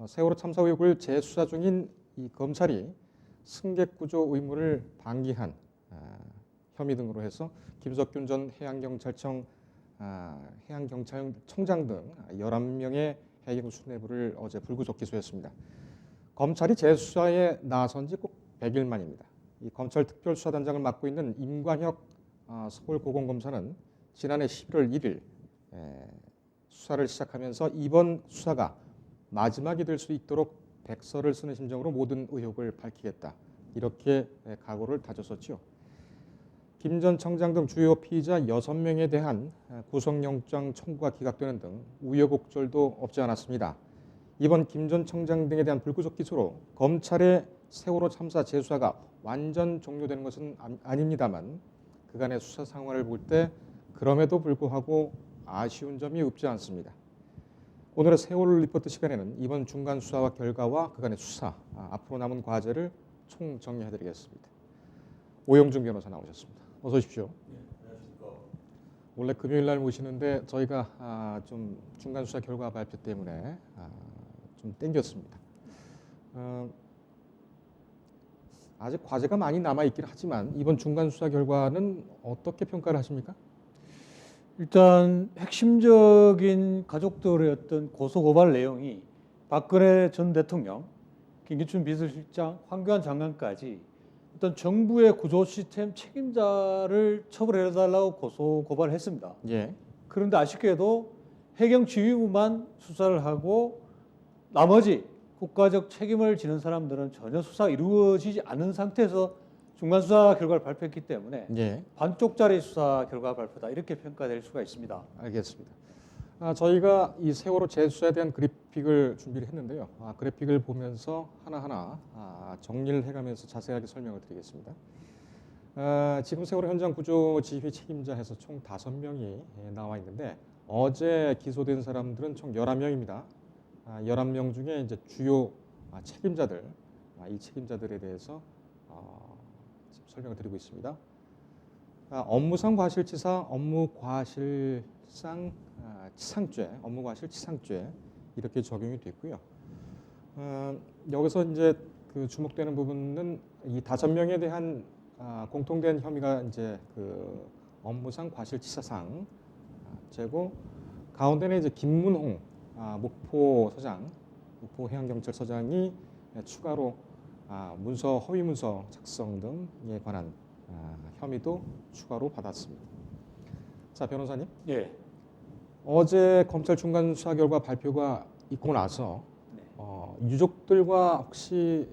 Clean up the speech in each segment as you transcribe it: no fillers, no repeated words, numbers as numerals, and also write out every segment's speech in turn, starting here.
세월호 참사 의혹을 재수사 중인 이 검찰이 승객 구조 의무를 방기한 혐의 등으로 해서 김석균 전 해양경찰청장 등 11명의 해경 수뇌부를 어제 불구속 기소했습니다. 검찰이 재수사에 나선 지 꼭 100일 만입니다. 이 검찰 특별수사단장을 맡고 있는 임관혁 서울고검검사는 지난해 11월 1일 수사를 시작하면서 이번 수사가 마지막이 될 수 있도록 백서를 쓰는 심정으로 모든 의혹을 밝히겠다, 이렇게 각오를 다졌었죠. 김 전 청장 등 주요 피의자 6명에 대한 구속영장 청구가 기각되는 등 우여곡절도 없지 않았습니다. 이번 김 전 청장 등에 대한 불구속 기소로 검찰의 세월호 참사 재수사가 완전 종료되는 것은 아닙니다만, 그간의 수사 상황을 볼 때 그럼에도 불구하고 아쉬운 점이 없지 않습니다. 오늘의 세월호 리포트 시간에는 이번 중간 수사와 결과와 그간의 수사, 앞으로 남은 과제를 총정리해드리겠습니다. 오영준 변호사 나오셨습니다. 어서 오십시오. 네, 안녕하십니까. 원래 금요일 날 모시는데 저희가 좀 중간 수사 결과 발표 때문에 좀 땡겼습니다. 아직 과제가 많이 남아 있긴 하지만 이번 중간 수사 결과는 어떻게 평가를 하십니까? 일단 핵심적인 가족들의 어떤 고소고발 내용이 박근혜 전 대통령, 김기춘 비서실장, 황교안 장관까지 어떤 정부의 구조 시스템 책임자를 처벌해달라고 고소고발을 했습니다. 예. 그런데 아쉽게도 해경지휘부만 수사를 하고 나머지 국가적 책임을 지는 사람들은 전혀 수사가 이루어지지 않은 상태에서 중간수사 결과를 발표했기 때문에 예. 반쪽짜리 수사 결과 발표다, 이렇게 평가될 수가 있습니다. 알겠습니다. 저희가 이 세월호 재수사에 대한 그래픽을 준비를 했는데요. 그래픽을 보면서 하나하나 정리를 해가면서 자세하게 설명을 드리겠습니다. 지금 세월호 현장 구조 지휘 책임자 해서 총 5명이 나와 있는데, 어제 기소된 사람들은 총 11명입니다. 11명 중에 이제 주요 책임자들, 이 책임자들에 대해서 지금 설명을 드리고 있습니다. 업무상 과실치사, 업무과실치상죄 이렇게 적용이 됐고요. 여기서 이제 그 주목되는 부분은 이 5명에 대한 공통된 혐의가 이제 그 업무상 과실치사상죄고, 가운데는 이제 김문홍 목포해양경찰서장이 추가로 허위 문서 작성 등에 관한 혐의도 추가로 받았습니다. 자, 변호사님. 예. 어제 검찰 중간 수사 결과 발표가 있고 나서 유족들과 혹시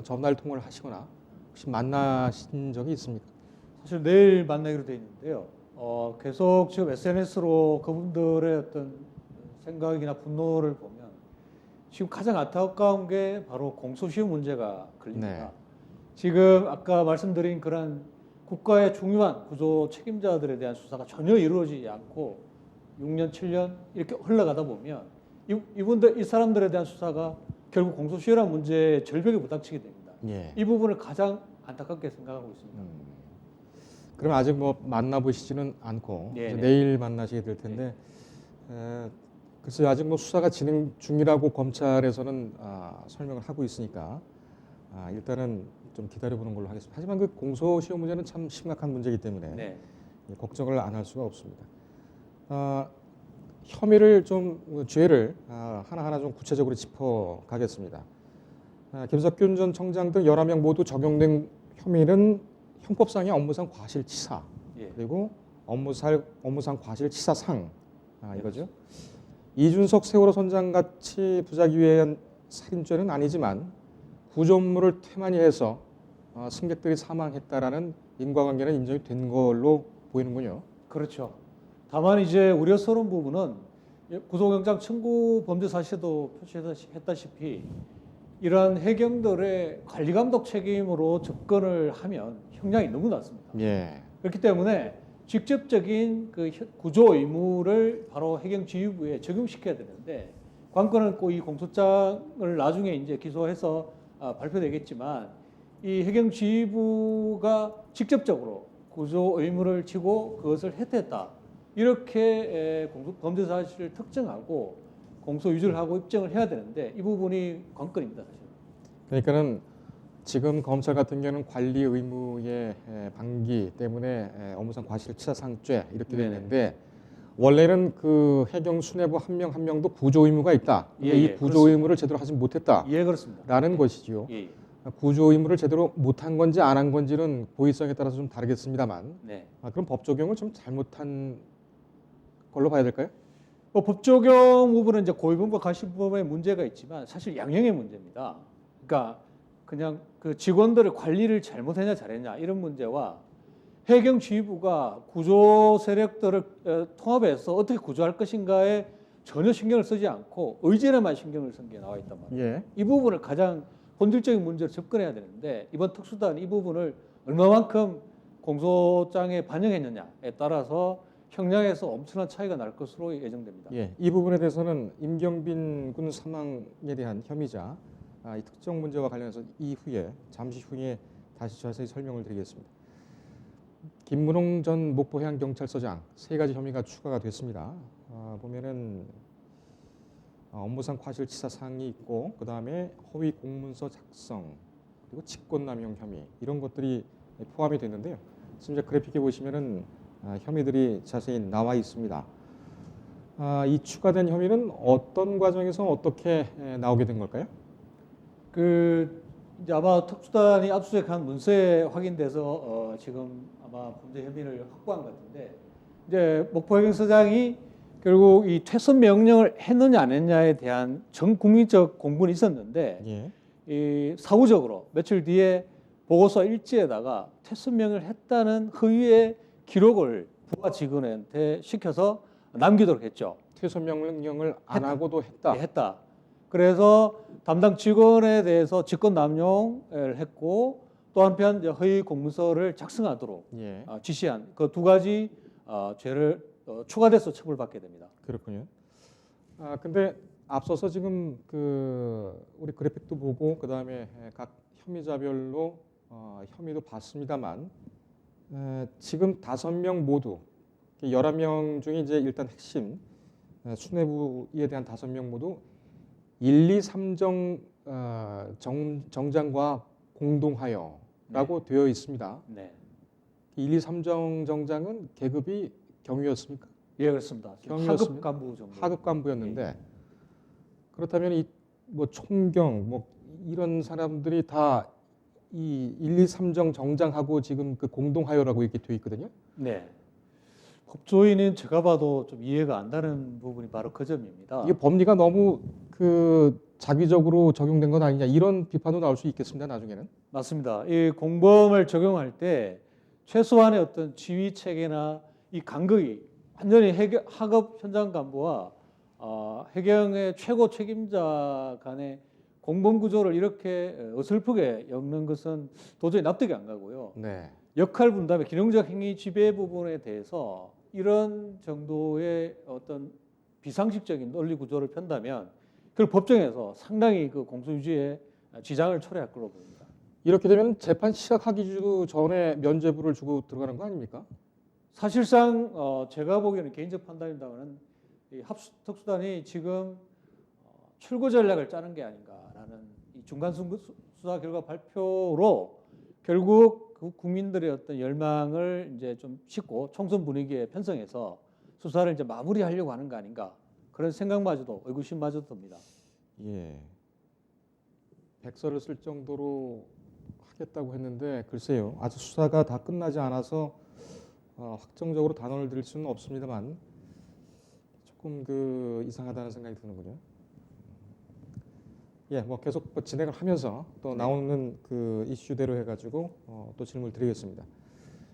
전화를 통화를 하시거나 혹시 만나신 적이 있습니까? 사실 내일 만나기로 돼 있는데요. 계속 지금 SNS로 그분들의 어떤 생각이나 분노를 보면 지금 가장 안타까운 게 바로 공소시효 문제가 걸립니다. 네. 지금 아까 말씀드린 그런 국가의 중요한 구조 책임자들에 대한 수사가 전혀 이루어지지 않고 6년, 7년 이렇게 흘러가다 보면 이 사람들에 대한 수사가 결국 공소시효라는 문제의 절벽에 부닥치게 됩니다. 예. 이 부분을 가장 안타깝게 생각하고 있습니다. 그럼 아직 만나보시지는 않고 내일 만나시게 될 텐데, 글쎄요, 아직 수사가 진행 중이라고 검찰에서는 설명을 하고 있으니까 일단은 좀 기다려보는 걸로 하겠습니다. 하지만 그 공소시효 문제는 참 심각한 문제이기 때문에 걱정을 안 할 수가 없습니다. 혐의를 죄를 하나하나 좀 구체적으로 짚어가겠습니다. 김석균 전 청장 등 11명 모두 적용된 혐의는 형법상의 업무상 과실치사, 그리고 업무상 과실치사상 이거죠. 이준석 세월호 선장 같이 부작위 외의 살인죄는 아니지만 구조물을 태만히 해서 승객들이 사망했다라는 인과관계는 인정이 된 걸로 보이는군요. 그렇죠. 다만 이제 우려스러운 부분은 구속영장 청구 범죄 사실도 표시했다시피 이러한 해경들의 관리감독 책임으로 접근을 하면 형량이 너무 낮습니다. 예. 그렇기 때문에 직접적인 그 구조 의무를 바로 해경지휘부에 적용시켜야 되는데, 관건은 꼭 이 공소장을 나중에 이제 기소해서 발표되겠지만, 이 해경지휘부가 직접적으로 구조 의무를 지고 그것을 해태했다, 이렇게 범죄 사실을 특정하고 공소 유지를 하고 입증을 해야 되는데 이 부분이 관건입니다, 사실. 그러니까는 지금 검찰 같은 경우는 관리 의무의 방기 때문에 업무상 과실치사상죄 이렇게 되어 네네. 있는데 원래는 그 해경 수뇌부 한 명 한 명도 구조 의무가 있다. 근데 예, 이 예, 구조 그렇습니다. 의무를 제대로 하지 못했다라는 예, 그렇습니다. 것이지요. 예, 예. 구조 의무를 제대로 못한 건지 안 한 건지는 고의성에 따라서 좀 다르겠습니다만 네. 그럼 법 적용을 좀 잘못한 걸로 봐야 될까요? 법 적용 부분은 이제 고의범과 가시범의 문제가 있지만 사실 양형의 문제입니다. 그러니까 그냥 그 직원들의 관리를 잘못했냐 잘했냐 이런 문제와 해경 지휘부가 구조 세력들을 통합해서 어떻게 구조할 것인가에 전혀 신경을 쓰지 않고 의제에만 신경을 쓴 게 나와 있단 말이에요. 예. 이 부분을 가장 본질적인 문제로 접근해야 되는데 이번 특수단이 이 부분을 얼마만큼 공소장에 반영했느냐에 따라서 형량에서 엄청난 차이가 날 것으로 예정됩니다. 예, 이 부분에 대해서는 임경빈 군 사망에 대한 혐의자 이 특정 문제와 관련해서 이후에 잠시 후에 다시 자세히 설명을 드리겠습니다. 김문홍 전 목포해양경찰서장 세 가지 혐의가 추가가 됐습니다. 보면은 업무상 과실치사 사항이 있고 그 다음에 허위 공문서 작성 그리고 직권남용 혐의 이런 것들이 포함이 됐는데요. 지금 이제 그래픽에 보시면은 혐의들이 자세히 나와 있습니다. 이 추가된 혐의는 어떤 과정에서 어떻게 나오게 된 걸까요? 그 이제 아마 특수단이 압수수색한 문서에 확인돼서 지금 아마 범죄 혐의를 확보한 것 같은데 이제 목포해경서장이 결국 이 퇴선 명령을 했느냐 안 했느냐에 대한 전 국민적 공분이 있었는데 예. 이 사후적으로 며칠 뒤에 보고서 일지에다가 퇴선 명령을 했다는 허위의 기록을 부하 직원한테 시켜서 남기도록 했죠. 퇴소 명령을 안 하고도 했다. 예, 했다. 그래서 담당 직원에 대해서 직권 남용을 했고 또 한편 이제 허위 공문서를 작성하도록 예. 지시한 그 두 가지 죄를 추가돼서 처벌받게 됩니다. 그렇군요. 근데 앞서서 지금 그 우리 그래픽도 보고 그 다음에 각 혐의자별로 혐의도 봤습니다만 지금 5명 모두 11명 중에 이제 일단 핵심 수뇌부에 대한 5명 모두 1, 2, 3정 정장과 공동하여라고 되어 있습니다. 네. 1, 2, 3정 정장은 계급이 경위였습니까? 예, 그렇습니다. 경위였습니다. 하급 간부 정도. 하급 간부였는데 그렇다면 이 뭐 총경 뭐 이런 사람들이 다 이 1, 2, 3정 정장하고 지금 그 공동하여라고 이렇게 되어 있거든요. 네. 법조인은 제가 봐도 좀 이해가 안 가는 부분이 바로 그 점입니다. 이게 법리가 너무 그 자기적으로 적용된 건 아니냐 이런 비판도 나올 수 있겠습니다. 나중에는. 맞습니다. 이 공범을 적용할 때 최소한의 어떤 지휘 체계나 이 간극이 완전히 하급 현장 간부와 해경의 최고 책임자 간의 공범 구조를 이렇게 어설프게 엮는 것은 도저히 납득이 안 가고요. 네. 역할 분담의 기능적 행위 지배 부분에 대해서 이런 정도의 어떤 비상식적인 논리 구조를 편다면 그걸 법정에서 상당히 그 공소 유지에 지장을 초래할 걸로 보입니다. 이렇게 되면 재판 시작하기도 전에 면죄부를 주고 들어가는 거 아닙니까? 사실상 제가 보기에는 개인적 판단입니다만 이 합수특수단이 지금 출구 전략을 짜는 게 아닌가라는 이 중간 수사 결과 발표로 결국 그 국민들의 어떤 열망을 이제 좀 싣고 총선 분위기에 편성해서 수사를 이제 마무리하려고 하는 거 아닌가 그런 생각마저도 의구심마저도 듭니다. 예. 백서를 쓸 정도로 하겠다고 했는데 글쎄요. 아직 수사가 다 끝나지 않아서 확정적으로 단언을 드릴 수는 없습니다만 조금 그 이상하다는 생각이 드는군요. 예, 뭐 계속 뭐 진행을 하면서 또 나오는 그 이슈대로 해가지고 또 질문을 드리겠습니다.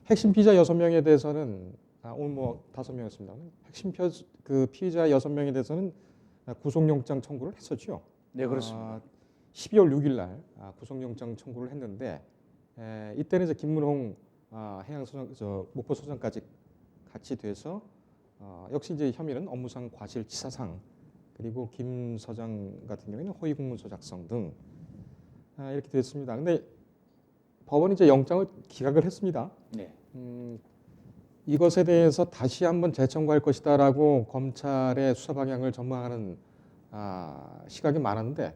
핵심 피의자 6명에 대해서는 오늘 뭐 5명이었습니다. 핵심 그 피의자 6명에 대해서는 구속영장 청구를 했었죠. 네, 그렇습니다. 12월 6일 날 구속영장 청구를 했는데 이때는 이제 김문홍 목포소장까지 같이 돼서 역시 이제 혐의는 업무상 과실치사상 그리고 김 서장 같은 경우에는 허위 공문서 작성 등 이렇게 됐습니다. 근데 법원이 이제 영장을 기각을 했습니다. 네. 이것에 대해서 다시 한번 재청구할 것이다라고 검찰의 수사 방향을 전망하는 시각이 많았는데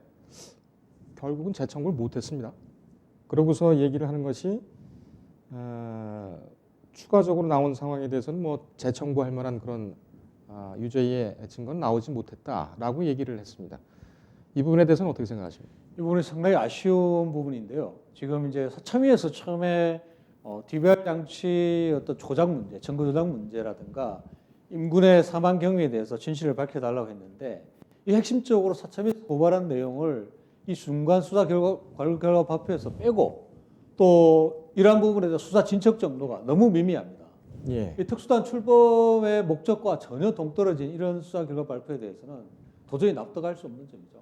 결국은 재청구를 못했습니다. 그러고서 얘기를 하는 것이 추가적으로 나온 상황에 대해서는 뭐 재청구할 만한 그런 유죄의 증거는 나오지 못했다라고 얘기를 했습니다. 이 부분에 대해서는 어떻게 생각하십니까? 이 부분이 상당히 아쉬운 부분인데요. 지금 이제 서참위에서 처음에 DVR 장치 어떤 조작 문제, 증거 조작 문제라든가 임군의 사망 경위에 대해서 진실을 밝혀달라고 했는데 이 핵심적으로 서참위에서 고발한 내용을 이 중간 수사 결과 발표에서 빼고 또 이러한 부분에 대해서 수사 진척 정도가 너무 미미합니다. 예. 이 특수단 출범의 목적과 전혀 동떨어진 이런 수사 결과 발표에 대해서는 도저히 납득할 수 없는 점이죠.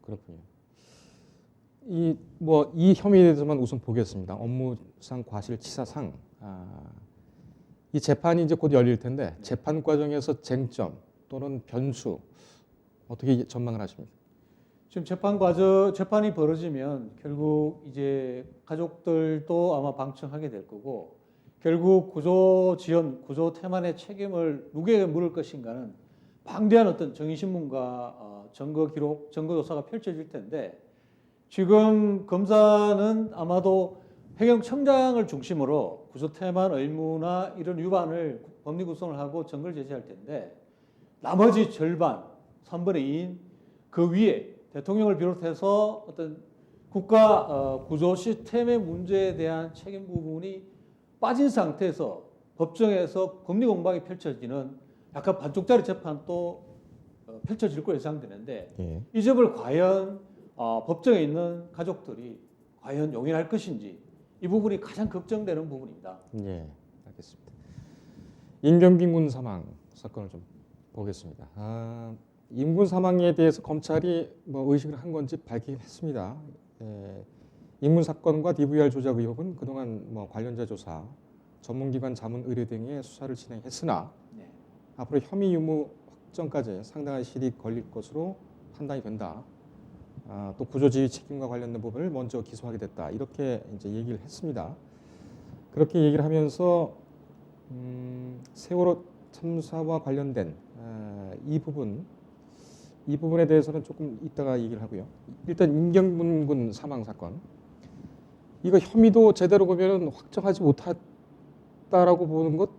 그렇군요. 이 혐의에 대해서만 우선 보겠습니다. 업무상 과실치사상. 이 재판이 이제 곧 열릴 텐데 재판 과정에서 쟁점 또는 변수 어떻게 전망을 하십니까? 지금 재판이 벌어지면 결국 이제 가족들도 아마 방청하게 될 거고 결국 구조 지연, 구조 태만의 책임을 누구에게 물을 것인가는 방대한 어떤 정의신문과 증거 기록, 증거 조사가 펼쳐질 텐데 지금 검사는 아마도 해경청장을 중심으로 구조 태만 의무나 이런 위반을 법리 구성을 하고 증거를 제시할 텐데 나머지 절반, 3분의 2인 그 위에 대통령을 비롯해서 어떤 국가 구조 시스템의 문제에 대한 책임 부분이 빠진 상태에서 법정에서 법리 공방이 펼쳐지는 약간 반쪽짜리 재판도 펼쳐질 거로 예상되는데 예. 이 점을 과연 법정에 있는 가족들이 과연 용인할 것인지 이 부분이 가장 걱정되는 부분입니다. 예, 알겠습니다. 임경빈 군 사망 사건을 좀 보겠습니다. 임군 사망에 대해서 검찰이 뭐 의식을 한 건지 밝히긴 했습니다. 임군 사건과 DVR 조작 의혹은 그동안 뭐 관련자 조사, 전문기관 자문 의뢰 등의 수사를 진행했으나 네. 앞으로 혐의 유무 확정까지 상당한 시일이 걸릴 것으로 판단이 된다. 또 구조지휘 책임과 관련된 부분을 먼저 기소하게 됐다. 이렇게 이제 얘기를 했습니다. 그렇게 얘기를 하면서 세월호 참사와 관련된 이 부분에 대해서는 조금 이따가 얘기를 하고요. 일단 임경분 군 사망 사건. 이거 혐의도 제대로 보면 확정하지 못했다라고 보는 것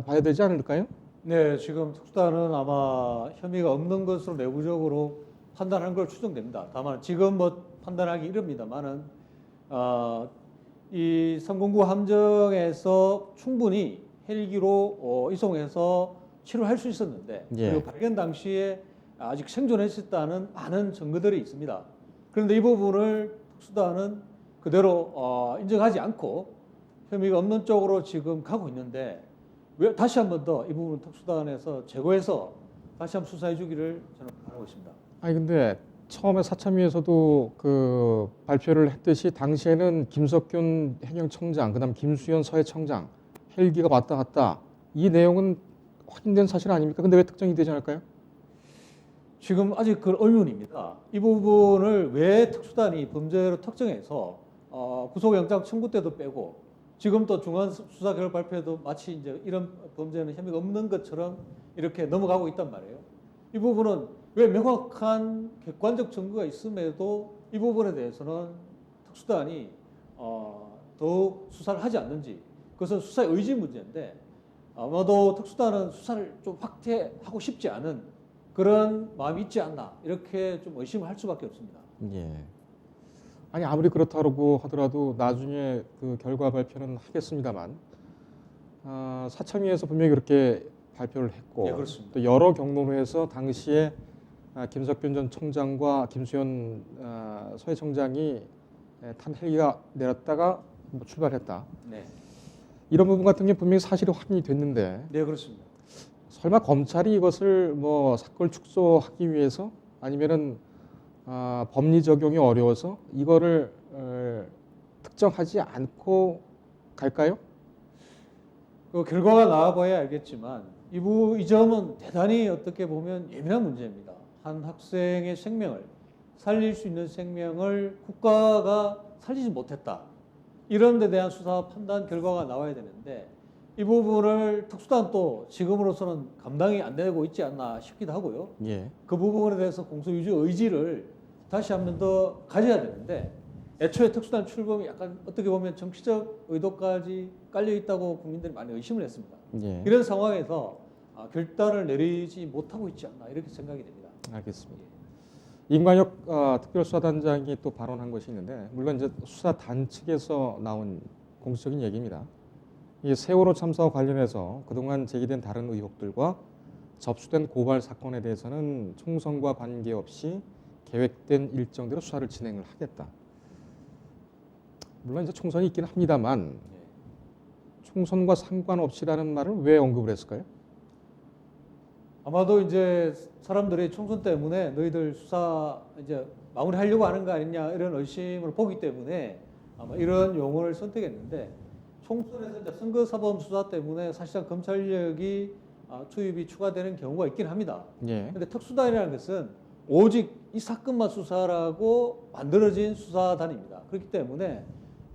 봐야 되지 않을까요? 네, 지금 특수단은 아마 혐의가 없는 것으로 내부적으로 판단한 걸 추정됩니다. 다만 지금 뭐 판단하기 이릅니다만은 이 309 함정에서 충분히 헬기로 이송해서 치료할 수 있었는데 예. 그리고 발견 당시에 아직 생존했었다는 많은 증거들이 있습니다. 그런데 이 부분을 특수단은 그대로 인정하지 않고 혐의가 없는 쪽으로 지금 가고 있는데 왜 다시 한 번 더 이 부분 특수단에서 제거해서 다시 한번 수사해 주기를 저는 바라고 있습니다. 아니 근데 처음에 사참위에서도 그 발표를 했듯이 당시에는 김석균 해경청장, 그다음 김수현 서해청장 헬기가 왔다 갔다 이 내용은 확인된 사실 아닙니까? 근데 왜 특정이 되지 않을까요? 지금 아직 그 의문입니다. 이 부분을 왜 특수단이 범죄로 특정해서 구속영장 청구 때도 빼고 지금 또 중간 수사 결과 발표에도 마치 이제 이런 범죄는 혐의가 없는 것처럼 이렇게 넘어가고 있단 말이에요. 이 부분은 왜 명확한 객관적 증거가 있음에도 이 부분에 대해서는 특수단이 더욱 수사를 하지 않는지 그것은 수사의 의지 문제인데 아마도 특수단은 수사를 좀 확대하고 싶지 않은 그런 마음이 있지 않나 이렇게 좀 의심을 할 수밖에 없습니다. 예. 아니 아무리 그렇다고 하더라도 나중에 그 결과 발표는 하겠습니다만 사참위에서 분명히 그렇게 발표를 했고 예, 그렇습니다. 또 여러 경로로 해서 당시에 김석균 전 청장과 김수현 서해청장이 탄 헬기가 내렸다가 뭐 출발했다. 네, 이런 부분 같은 게 분명히 사실이 확인이 됐는데 네 그렇습니다. 설마 검찰이 이것을 뭐 사건을 축소하기 위해서 아니면은 법리 적용이 어려워서 이거를 특정하지 않고 갈까요? 그 결과가 나와봐야 알겠지만 이 점은 대단히 어떻게 보면 예민한 문제입니다. 한 학생의 생명을 살릴 수 있는 생명을 국가가 살리지 못했다. 이런 데 대한 수사 판단 결과가 나와야 되는데 이 부분을 특수단도 지금으로서는 감당이 안 되고 있지 않나 싶기도 하고요. 예. 그 부분에 대해서 공소유지 의지를 다시 한 번 더 가져야 되는데 애초에 특수단 출범이 약간 어떻게 보면 정치적 의도까지 깔려 있다고 국민들이 많이 의심을 했습니다. 예. 이런 상황에서 결단을 내리지 못하고 있지 않나 이렇게 생각이 됩니다. 알겠습니다. 임관혁 특별수사단장이 또 발언한 것이 있는데 물론 이제 수사단 측에서 나온 공식적인 얘기입니다. 이 세월호 참사와 관련해서 그동안 제기된 다른 의혹들과 접수된 고발 사건에 대해서는 총선과 관계없이 계획된 일정대로 수사를 진행을 하겠다. 물론 이제 총선이 있긴 합니다만 총선과 상관없이라는 말을 왜 언급을 했을까요? 아마도 이제 사람들이 총선 때문에 너희들 수사 이제 마무리하려고 하는 거 아니냐 이런 의심을 보기 때문에 아마 이런 용어를 선택했는데 총선에서 이제 선거사범 수사 때문에 사실상 검찰력이 투입이 추가되는 경우가 있긴 합니다. 예. 그런데 특수단이라는 것은 오직 이 사건만 수사라고 만들어진 수사단입니다. 그렇기 때문에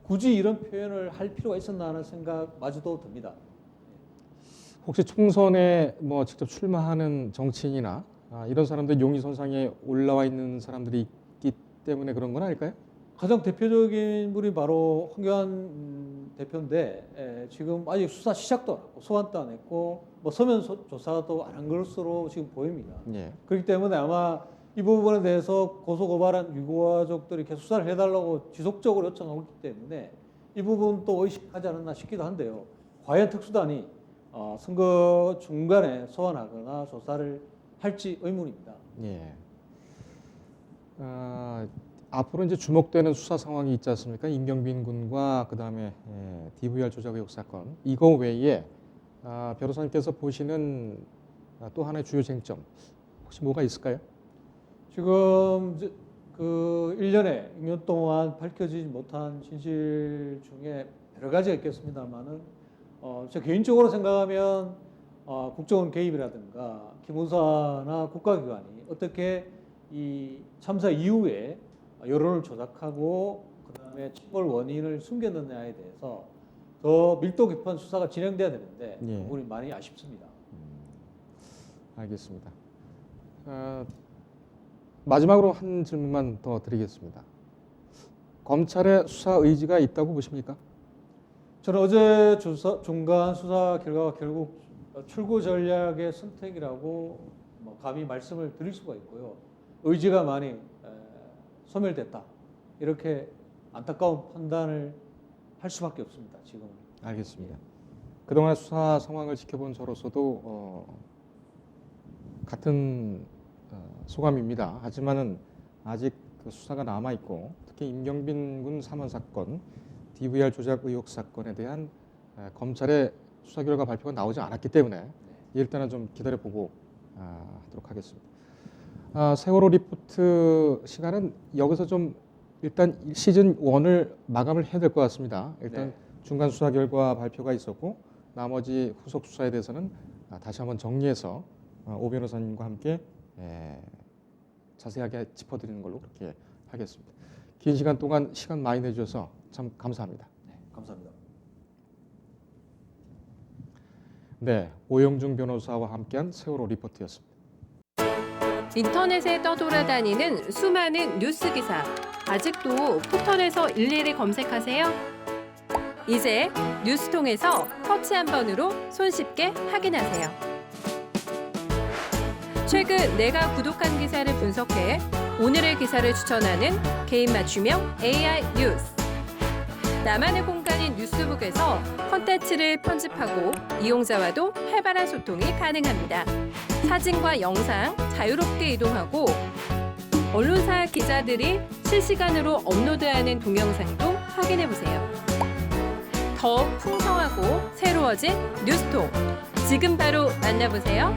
굳이 이런 표현을 할 필요가 있었나 하는 생각마저도 듭니다. 혹시 총선에 뭐 직접 출마하는 정치인이나 이런 사람들 용의선상에 올라와 있는 사람들이 있기 때문에 그런 건 아닐까요? 가장 대표적인 분이 바로 황교안 대표인데 지금 아직 수사 시작도 안 했고 소환도 안 했고 뭐 서면 조사도 안 한 것으로 지금 보입니다. 예. 그렇기 때문에 아마 이 부분에 대해서 고소고발한 유가족들이 계속 수사를 해달라고 지속적으로 요청하고 있기 때문에 이 부분도 의식하지 않았나 싶기도 한데요. 과연 특수단이 선거 중간에 소환하거나 조사를 할지 의문입니다. 예. 앞으로 이제 주목되는 수사 상황이 있지 않습니까? 임경빈 군과 그 다음에 DVR 조작 의혹 사건. 이거 외에 변호사님께서 보시는 또 하나의 주요 쟁점 혹시 뭐가 있을까요? 지금 그 1년에 6년 동안 밝혀지지 못한 진실 중에 여러 가지가 있겠습니다만은 제 개인적으로 생각하면 국정원 개입이라든가 기무사나 국가기관이 어떻게 이 참사 이후에 여론을 조작하고 그다음에 침몰 원인을 숨겼느냐에 대해서 더 밀도 깊은 수사가 진행돼야 되는데 예. 그 부분이 많이 아쉽습니다. 알겠습니다. 마지막으로 한 질문만 더 드리겠습니다. 검찰의 수사 의지가 있다고 보십니까? 저는 어제 중간 수사 결과가 결국 출구 전략의 선택이라고 감히 말씀을 드릴 수가 있고요. 의지가 많이 소멸됐다. 이렇게 안타까운 판단을 할 수밖에 없습니다. 지금은. 알겠습니다. 그동안 수사 상황을 지켜본 저로서도 같은 소감입니다. 하지만은 아직 그 수사가 남아 있고 특히 임경빈 군 사망 사건, DVR 조작 의혹 사건에 대한 검찰의 수사 결과 발표가 나오지 않았기 때문에 일단은 좀 기다려보고 하도록 하겠습니다. 세월호 리포트 시간은 여기서 좀 일단 시즌 1을 마감을 해야 될 것 같습니다. 일단 네. 중간 수사 결과 발표가 있었고 나머지 후속 수사에 대해서는 다시 한번 정리해서 오 변호사님과 함께 자세하게 짚어드리는 걸로 그렇게 하겠습니다. 긴 시간 동안 시간 많이 내주셔서 참 감사합니다. 네, 감사합니다. 네, 오영중 변호사와 함께한 세월호 리포트였습니다. 인터넷에 떠돌아다니는 수많은 뉴스 기사. 아직도 포털에서 일일이 검색하세요? 이제 뉴스통에서 터치 한 번으로 손쉽게 확인하세요. 최근 내가 구독한 기사를 분석해 오늘의 기사를 추천하는 개인 맞춤형 AI 뉴스. 나만의 공간인 뉴스북에서 콘텐츠를 편집하고 이용자와도 활발한 소통이 가능합니다. 사진과 영상 자유롭게 이동하고 언론사 기자들이 실시간으로 업로드하는 동영상도 확인해보세요. 더욱 풍성하고 새로워진 뉴스통. 지금 바로 만나보세요.